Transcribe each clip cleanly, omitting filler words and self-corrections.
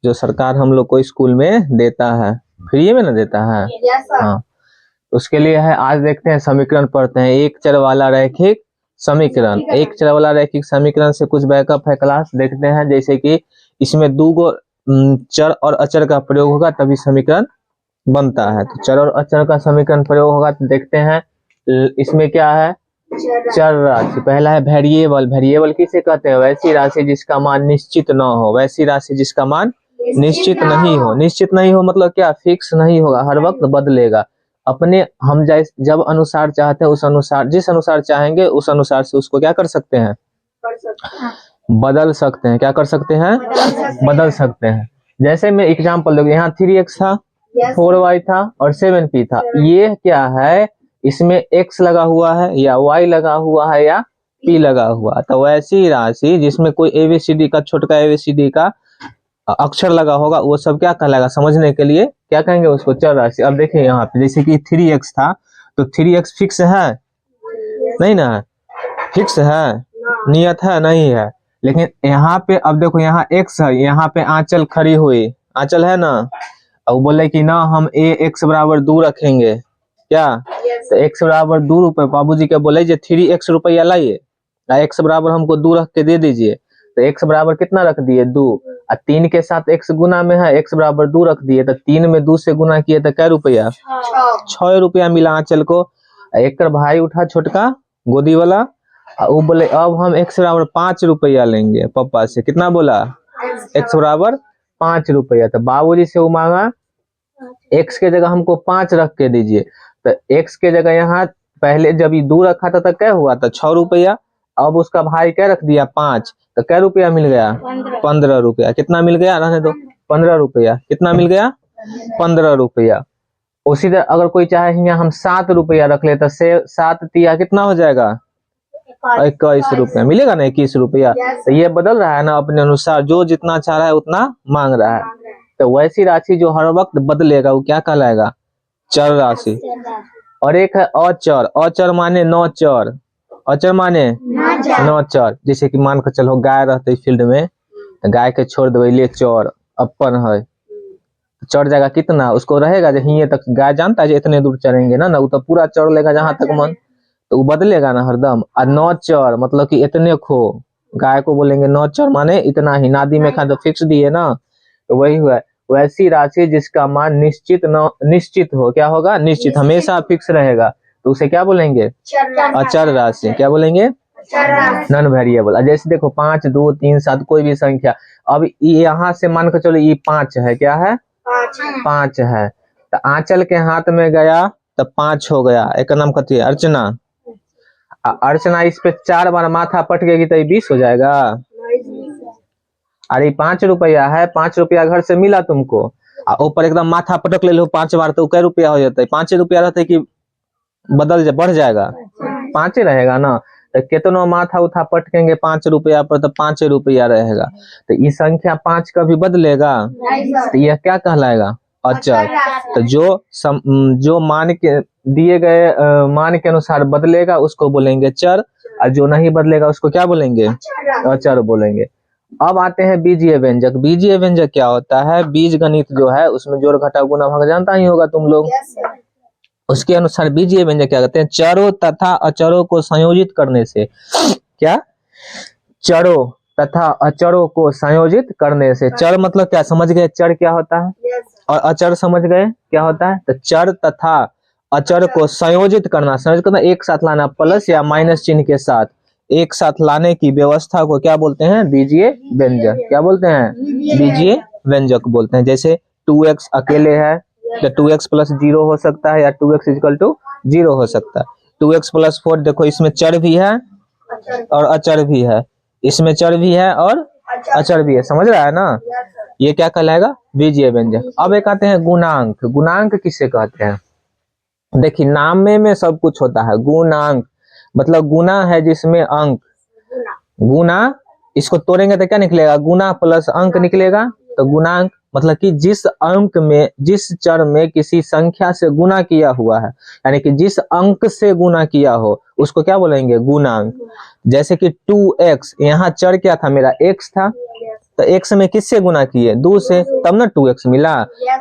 जो सरकार हम लोग को स्कूल में देता है, फ्री में ना देता है। हाँ, उसके लिए है। आज देखते हैं समीकरण पढ़ते हैं। एक चर वाला रैखिक समीकरण। एक चर वाला रैखिक समीकरण से कुछ बैकअप है क्लास, देखते हैं। जैसे कि इसमें दो गो चर और अचर का प्रयोग होगा तभी समीकरण बनता है। तो चर और अचर का समीकरण प्रयोग होगा तो देखते हैं। इसमें क्या है? चर राशि। पहला है वेरिएबल। वेरिएबल किसे कहते हैं? वैसी राशि जिसका मान निश्चित न हो। वैसी राशि जिसका मान निश्चित नहीं हो। निश्चित नहीं हो मतलब क्या? फिक्स नहीं होगा, हर वक्त बदलेगा। अपने हम जब अनुसार चाहते हैं उस अनुसार, जिस अनुसार चाहेंगे उस अनुसार से उसको क्या कर सकते हैं? बदल सकते हैं। क्या कर सकते हैं? बदल सकते हैं। जैसे मैं एग्जाम्पल दूंगा, यहाँ 3x था, 4y था और 7p था। ये क्या है? इसमें x लगा हुआ है या y लगा हुआ है या p लगा हुआ। तो वैसी राशि जिसमें कोई ABCD का, छोटका ABCD का अक्षर लगा होगा, वो सब क्या कहलाएगा? समझने के लिए क्या कहेंगे उसको? चर राशि। अब देखिए यहाँ पे जैसे कि 3x था तो 3x फिक्स है? नहीं ना, फिक्स है? नियत है? नहीं है। लेकिन यहाँ पे अब देखो, यहाँ x है, यहाँ पे आंचल खड़ी हुई, आंचल है ना। अब बोले कि ना हम x बराबर 2 रखेंगे। क्या? तो x बराबर 2 रुपए बाबूजी के बोले 3x रुपया लाइए, x बराबर हमको 2 रख के दे दीजिए। तो x बराबर कितना रख दिए? 2। और 3 के साथ x गुना में है, x बराबर 2 रख दिए। तो 3 में 2 से गुना किए तो क्या रुपया? 6 रुपया मिला आंचल को। एक भाई उठा छोटका गोदी वाला, वो बोले अब हम x बराबर 5 रुपया लेंगे पापा से। कितना बोला? x बराबर 5 रुपया। तो बाबूजी से वो मांगा x के जगह हमको 5 रख के दीजिए। तो x के जगह यहाँ पहले जब ये 2 रखा था तो क्या हुआ था? 6 रुपया। अब उसका भाई क्या रख दिया? 5। तो क्या रुपया मिल गया? 15 रुपया। कितना मिल गया? रहने दो, 15 रुपया। कितना मिल गया? 15 रुपया। उसी तरह अगर कोई चाहे यहाँ हम 7 रुपया रख ले तो 7 तिया कितना हो जाएगा? 21 रुपया मिलेगा ना, 21 रुपया। तो ये बदल रहा है ना अपने अनुसार, जो जितना चाह रहा है उतना मांग रहा है। तो वैसी राशि जो हर वक्त बदलेगा वो क्या कहलाएगा? चर राशि। और एक है अचर। अचर माने नौ चर। अचर माने नौ चर। जैसे कि मान कर चलो गाय रहते फील्ड में, गाय के छोड़ देवे ले चर अपन है, चढ़ जाएगा कितना? उसको रहेगा जो हिये तक गाय जानता है जो इतने दूर चढ़ेंगे ना, वो तो पूरा चढ़ लेगा जहां तक मन। तो वो बदलेगा ना हरदम। और नौ चर मतलब कि इतने खो, गाय को बोलेंगे नौ चर माने इतना ही। नादी में खा तो फिक्स दिए ना, तो वही हुआ। वैसी राशि जिसका मान निश्चित हो। क्या होगा? निश्चित, हमेशा फिक्स रहेगा, तो उसे क्या बोलेंगे? अचर राशि। क्या बोलेंगे? Non variable. जैसे देखो 5, 2, 3, 7 कोई भी संख्या। अब यहाँ से मान कर चलो ये 5 है। क्या है? 5 है। तो आंचल के हाथ में गया तो 5 हो गया। एक नाम कथी है? अर्चना। अर्चना इस पे 4 बार माथा पटकेगी तो ये 20 हो जाएगा। अरे 5 रुपया है, 5 रुपया घर से मिला तुमको, ऊपर एकदम माथा पटक ले लो 5 बार तो कै रुपया हो जाता है? 5 रुपया रहता है कि बढ़ जाएगा? 5 रहेगा ना। तो कितना माथा उठा पटकेंगे 5 रुपया पर, तो 5 रुपया रहेगा। तो ये संख्या 5 कभी बदलेगा? तो यह क्या कहलाएगा? अचर। तो जो मान के दिए गए मान के अनुसार बदलेगा उसको बोलेंगे चर, और जो नहीं बदलेगा उसको क्या बोलेंगे? अचर बोलेंगे। अब आते हैं बीजीय व्यंजक। बीजीय व्यंजक क्या होता है? बीज गणित जो है उसमें जोड़ घटाव गुणा भाग जानता ही होगा तुम लोग। उसके अनुसार बीजीय व्यंजक क्या कहते हैं? चरों तथा अचरों को संयोजित करने से। क्या? चरों तथा अचरों को संयोजित करने से। चर मतलब क्या समझ गए? चर क्या होता है? और अचर समझ गए क्या होता है? तो चर तथा अचर को संयोजित करना, संयोजित करना एक साथ लाना, प्लस या माइनस चिन्ह के साथ एक साथ लाने की व्यवस्था को क्या बोलते हैं? बीजीय व्यंजक। क्या बोलते हैं? बीजीय व्यंजक बोलते हैं। जैसे 2x अकेले है तो 2x प्लस 0 हो सकता है, या 2x इक्वल टू 0 हो सकता है। 2x प्लस 4 देखो इसमें चर भी है और अचर भी है, इसमें चर भी है और अचर भी है। समझ रहा है ना? ये क्या कहलाएगा? बीजीय व्यंजक। अब एक आते हैं गुणांक। गुणांक किसे कहते हैं? देखिए नाम में सब कुछ होता है। गुणांक मतलब गुना है जिसमें अंक, गुना इसको तोड़ेंगे तो क्या निकलेगा? गुना प्लस अंक निकलेगा। तो गुणांक मतलब कि जिस अंक में, जिस चर में किसी संख्या से गुना किया हुआ है, यानी कि जिस अंक से गुना किया हो उसको क्या बोलेंगे? गुणांक। जैसे कि 2x, यहाँ चर क्या था? मेरा x था, तो x में किससे गुना किए? 2 से, तब ना 2x मिला।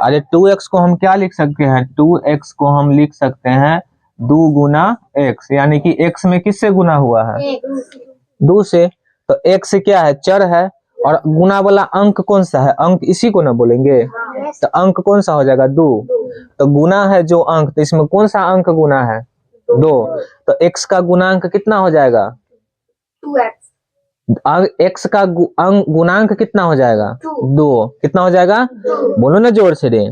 अरे 2x को हम क्या लिख सकते हैं? 2x को हम लिख सकते हैं 2 गुना x, यानी कि x में किससे गुना हुआ है? 2 से। तो x क्या है? चर है। और गुना वाला अंक कौन सा है? अंक इसी को ना बोलेंगे। तो अंक कौन सा हो जाएगा? 2। तो गुना है जो अंक, तो इसमें कौन सा अंक गुना है? 2। तो x का गुणांक कितना हो जाएगा? 2x। x का गुणांक कितना हो जाएगा? 2। कितना हो जाएगा? बोलो ना जोर से रे।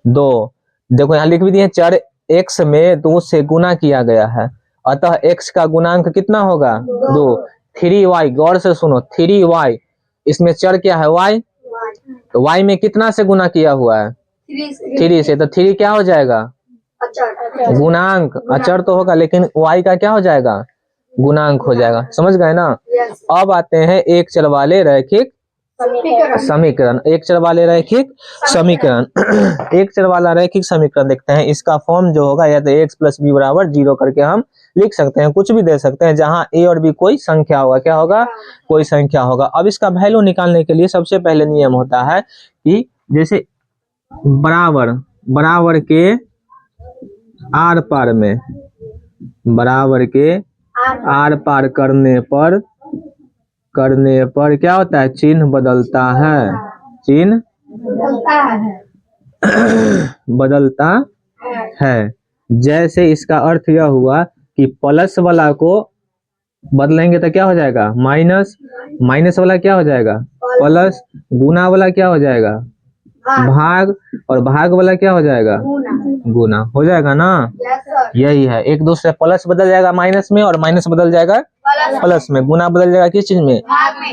2। देखो यहाँ लिख भी दिए, चर x में 2 से गुना किया गया है, अतः x का गुणांक कितना होगा? 2। 3y, गौर से सुनो, 3y, इसमें चर क्या है? y। तो y में कितना से गुना किया हुआ है? 3 से। तो 3 क्या हो जाएगा? गुणांक। अचर तो होगा लेकिन y का क्या हो जाएगा? गुणांक हो जाएगा। समझ गए ना? अब आते हैं एक चर वाले रैखिक समीकरण। एक चर वाले रैखिक समीकरण एक चर वाला रैखिक समीकरण देखते हैं। इसका फॉर्म जो होगा, या तो x प्लस बी बराबर 0 करके हम लिख सकते हैं, कुछ भी दे सकते हैं, जहां a और b कोई संख्या होगा। क्या होगा? कोई संख्या होगा। अब इसका वैल्यू निकालने के लिए सबसे पहले नियम होता है कि जैसे बराबर के आर पार में, बराबर के आर पार करने पर क्या होता है? चिन्ह बदलता है। चिन्ह बदलता है। जैसे इसका अर्थ यह हुआ कि प्लस वाला को बदलेंगे तो क्या हो जाएगा? माइनस। माइनस वाला क्या हो जाएगा? प्लस। गुना वाला क्या हो जाएगा? भाग। और भाग वाला क्या हो जाएगा? गुना। हो जाएगा ना? यही है। एक दूसरे प्लस बदल जाएगा माइनस में, और माइनस बदल जाएगा प्लस में। गुना बदल जाएगा किस चीज में?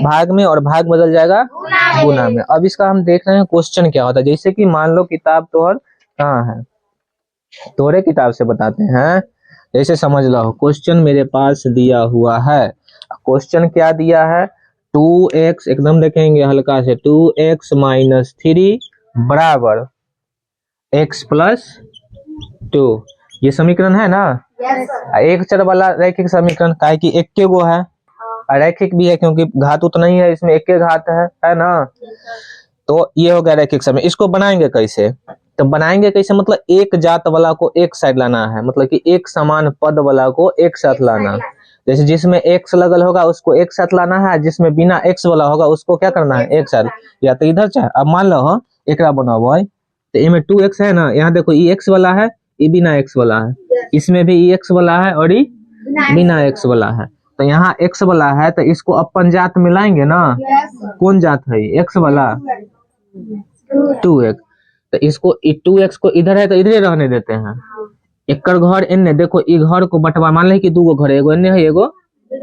भाग में। और भाग बदल जाएगा गुना में। अब इसका हम देख रहे हैं क्वेश्चन क्या होता है। जैसे कि मान लो किताब तोहर कहाँ है, तोरे किताब से बताते हैं। जैसे समझ लो क्वेश्चन मेरे पास दिया हुआ है। क्वेश्चन क्या दिया है? 2x, एकदम देखेंगे हल्का से, 2x माइनस 3 बराबर x प्लस 2। ये समीकरण है ना? एक चर वाला रैखिक समीकरण। का है कि एक के गो है, रैखिक भी है क्योंकि घात उतना ही है, इसमें एक के घात है ना? तो ये हो गया रैखिक समीकरण। इसको बनाएंगे कैसे? तो बनाएंगे कैसे मतलब एक जात वाला को एक साइड लाना है, मतलब कि एक समान पद वाला को एक साथ लाना। जैसे जिसमें x लगल होगा उसको एक साथ लाना है, जिसमें बिना x वाला होगा उसको क्या करना है? एक साथ। या तो इधर चाहे, अब मान लो हो एकरा बनाओ भाई, तो इनमें 2x है ना, यहाँ देखो ये x वाला है, ये बिना x वाला है, इसमें भी ये x वाला है और ये बिना x वाला है। तो यहाँ x वाला है तो इसको अपन जात मिलाएंगे ना। कौन जात है? x वाला 2x। तो इसको 2x को इधर है तो इधर रहने देते हैं। एकर घर एन्ने, देखो ये घर को बंटवारा, मान ले कि 2 गो घर है, एगो एन्ने है एगो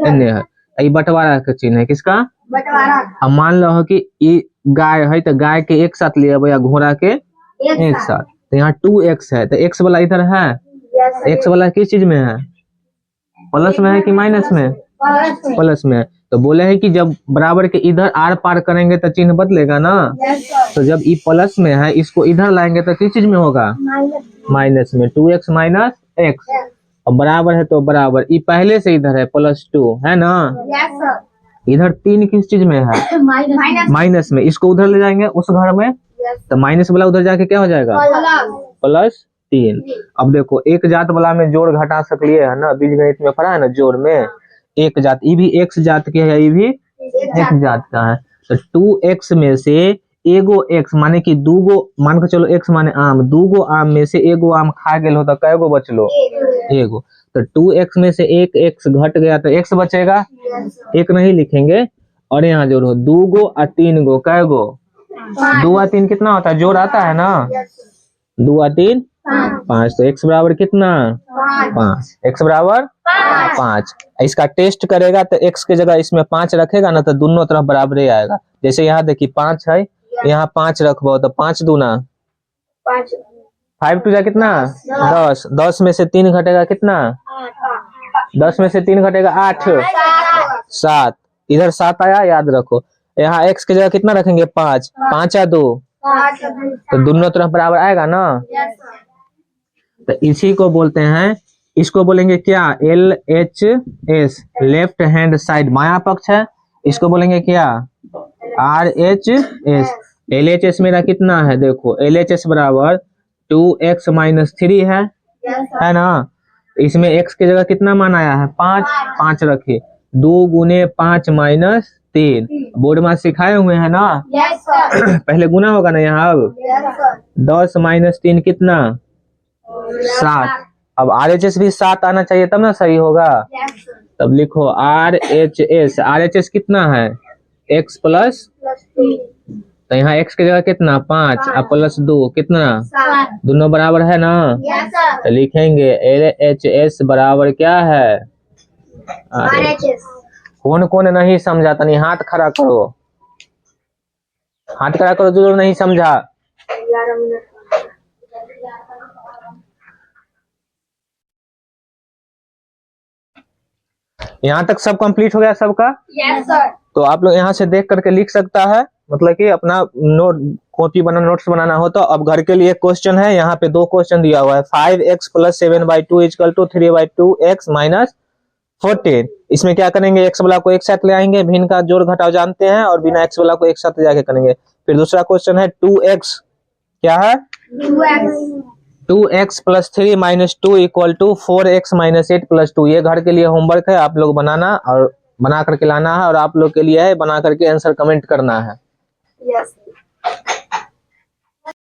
एन्ने है। ये बंटवारा का चिन्ह है, किसका? बंटवारा। अब मान लो कि ये गाय है तो गाय के एक साथ ले अब, या घोड़ा के एक साथ। तो यहाँ 2x है तो x वाला इधर है। x वाला किस चीज में है? प्लस में है कि माइनस में? प्लस में। तो बोले हैं कि जब बराबर के इधर आर पार करेंगे तो चिन्ह बदलेगा ना। तो जब ये प्लस में है इसको इधर लाएंगे तो किस चीज में होगा? माइनस में। 2x minus x। और बराबर है तो बराबर, ये पहले से इधर है +2 है ना। इधर 3 किस चीज में है? माइनस में। इसको उधर ले जाएंगे उस घर में, तो माइनस वाला उधर जाके क्या हो जाएगा? +3। अब देखो एक जात वाला में जोड़ घटा सकलिए है ना, बीजगणित में पढ़ा है ना, जोड़ में एक जात, ये भी x जात के है, ये भी x जात का है। तो 2x में से एगो x माने कि 2 गो, मान के चलो x माने आम, 2 गो आम में से एगो आम खा गेल हो तो कै गो बचलो? एगो। तो 2x में से एक x घट गया तो x बचेगा, एक नहीं लिखेंगे। और यहाँ जोड़ो 2 गो और 3 गो, कै गो? 2 और 3 कितना होता है? जोड़ आता है ना। 2 और 3 5। तो x बराबर कितना? 5। x बराबर 5। इसका टेस्ट करेगा तो x के जगह इसमें 5 रखेगा ना तो दोनों तरफ बराबर ही आएगा। जैसे यहाँ देखिए 5 है, यहाँ 5 रखबो तो 5 दूना 5 टू जा कितना? 10। 10 में से 3 घटेगा कितना? 10 में से 3 घटेगा 8। 7। इधर 7 आया, याद रखो। यहाँ x के जगह कितना रखेंगे? 5। 5 या 2, तो दोनों तरफ बराबर आएगा ना। तो इसी को बोलते हैं, इसको बोलेंगे क्या? LHS, लेफ्ट हैंड साइड, माया पक्ष है। इसको बोलेंगे क्या? RHS। LHS मेरा कितना है देखो, LHS बराबर 2x-3 है ना। इसमें x की जगह कितना मान आया है 5, 5 रखे, 2 गुने 5 माइनस 3। बोर्ड में सिखाए हुए हैं ना। पहले गुना होगा ना यहाँ। अब 10 माइनस 3 कितना 7। अब RHS भी 7 आना चाहिए तब ना सही होगा। तब लिखो RHS। RHS कितना है x प्लस, तो यहाँ x की जगह कितना 5 और प्लस 2 कितना, दोनों बराबर है ना। तो लिखेंगे LHS बराबर क्या है RHS। कौन कौन नहीं समझा तनी हाथ खड़ा करो, हाथ खड़ा करो जो नहीं समझा। यहाँ तक सब कंप्लीट हो गया सबका। Yes sir. तो आप लोग यहाँ से देख करके लिख सकता है, मतलब कि अपना नोट कॉपी बनाना, नोट्स बनाना हो तो। अब घर के लिए क्वेश्चन है, यहाँ पे 2 क्वेश्चन दिया हुआ है। 5x plus 7/2 equal to 3/2x minus 14। इसमें क्या करेंगे, x वाला को एक साथ ले आएंगे, भिन्न का जोड़ घटाव जानते हैं, और बिना x वाला को एक साथ जाके करेंगे। फिर दूसरा क्वेश्चन है 2x, क्या है 2x plus 3 minus 2 equal to 4x minus 8 plus 2। ये घर के लिए होमवर्क है, आप लोग बनाना और बना करके लाना है, और आप लोग के लिए है बना करके आंसर कमेंट करना है। यस।